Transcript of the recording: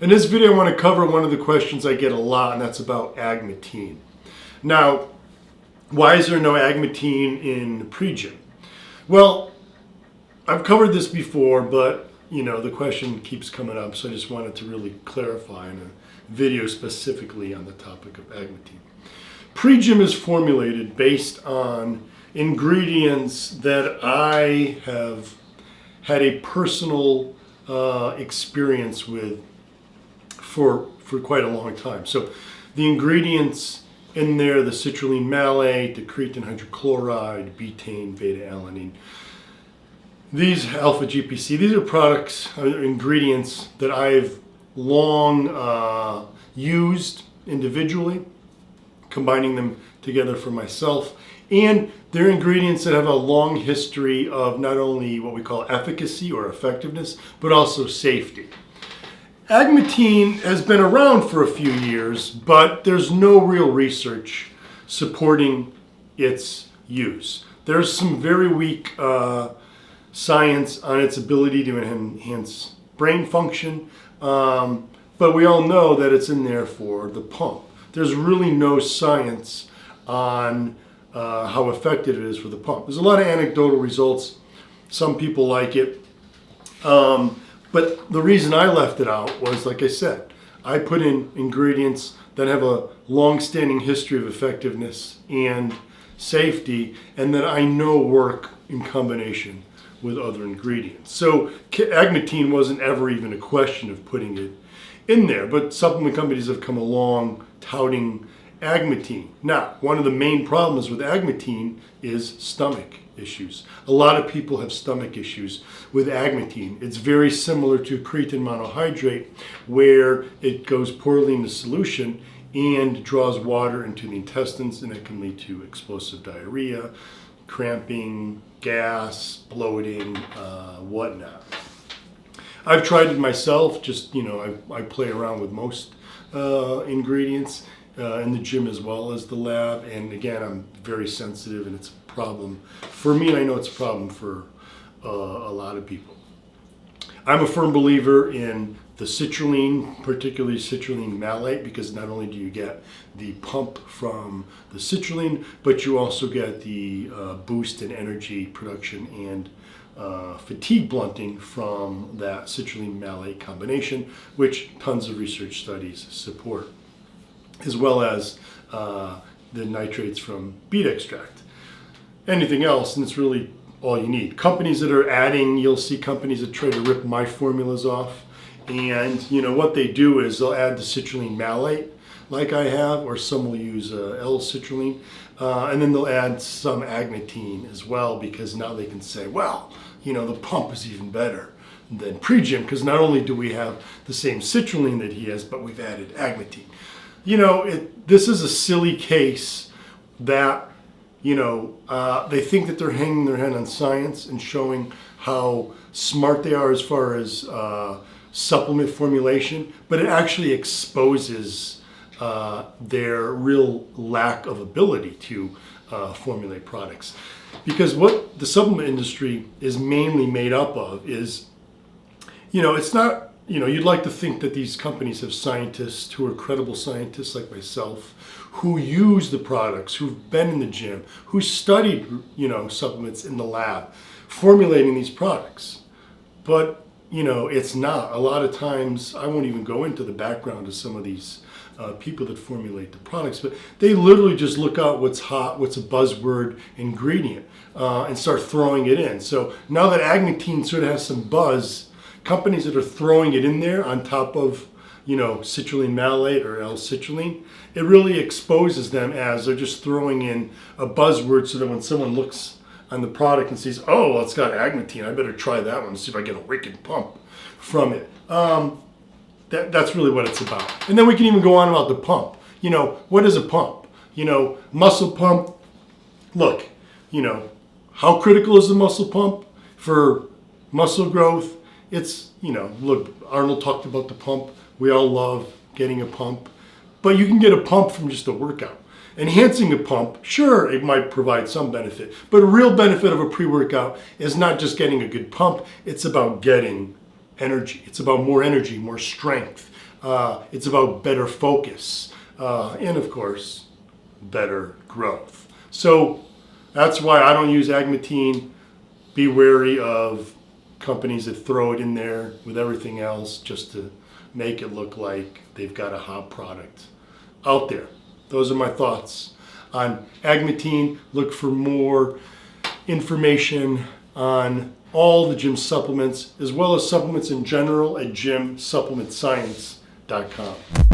In this video, I want to cover one of the questions I get a lot, and that's about Agmatine. Now, why is there no Agmatine in Pre JYM? Well, I've covered this before, but the question keeps coming up, so I just wanted to really clarify in a video specifically on the topic of Agmatine. Pre JYM is formulated based on ingredients that I have had a personal experience with for quite a long time. So the ingredients in there, the citrulline malate, the creatine hydrochloride, betaine, beta-alanine, these alpha GPC, these are products, ingredients that I've long used individually, combining them together for myself. And they're ingredients that have a long history of not only what we call efficacy or effectiveness, but also safety. Agmatine has been around for a few years, but there's no real research supporting its use. There's some very weak science on its ability to enhance brain function, but we all know that it's in there for the pump. There's really no science on how effective it is for the pump. There's a lot of anecdotal results. Some people like it. But the reason I left it out was, like I said, I put in ingredients that have a long-standing history of effectiveness and safety, and that I know work in combination with other ingredients. So Agmatine wasn't ever even a question of putting it in there, but supplement companies have come along touting Agmatine. Now, one of the main problems with Agmatine is stomach issues. A lot of people have stomach issues with Agmatine. It's very similar to creatine monohydrate, where it goes poorly in the solution and draws water into the intestines, and it can lead to explosive diarrhea, cramping, gas, bloating, whatnot. I've tried it myself. Just I play around with most ingredients in the gym as well as the lab, and again, I'm very sensitive, and it's a problem for me, and I know it's a problem for a lot of people. I'm a firm believer in the citrulline, particularly citrulline malate, because not only do you get the pump from the citrulline, but you also get the boost in energy production and fatigue blunting from that citrulline malate combination, which tons of research studies support, as well as the nitrates from beet extract. Anything else, and it's really all you need. Companies that are adding, you'll see companies that try to rip my formulas off, and what they do is they'll add the citrulline malate, like I have, or some will use L-citrulline, and then they'll add some Agmatine as well, because now they can say, well, the pump is even better than Pre JYM, because not only do we have the same citrulline that he has, but we've added Agmatine. This is a silly case that they think that they're hanging their head on science and showing how smart they are as far as supplement formulation, but it actually exposes their real lack of ability to formulate products. Because what the supplement industry is mainly made up of is, it's not, you'd like to think that these companies have scientists who are credible scientists like myself, who use the products, who've been in the gym, who studied, supplements in the lab, formulating these products. But, it's not. A lot of times, I won't even go into the background of some of these people that formulate the products, but they literally just look out what's hot, what's a buzzword ingredient, and start throwing it in. So now that Agmatine sort of has some buzz, companies that are throwing it in there on top of citrulline malate or L-citrulline, it really exposes them as they're just throwing in a buzzword, so that when someone looks on the product and sees, oh, well, it's got Agmatine, I better try that one and see if I get a wicked pump from it. That's really what it's about. And then we can even go on about the pump. What is a pump? Muscle pump. Look, how critical is the muscle pump for muscle growth? It's, look, Arnold talked about the pump. We all love getting a pump, but you can get a pump from just a workout. Enhancing a pump, sure, it might provide some benefit, but a real benefit of a pre-workout is not just getting a good pump, it's about getting energy. It's about more energy, more strength, It's about better focus and, of course, better growth. So that's why I don't use Agmatine. Be wary of companies that throw it in there with everything else just to make it look like they've got a hot product out there. Those are my thoughts on Agmatine. Look for more information on all the gym supplements, as well as supplements in general, at gymsupplementscience.com.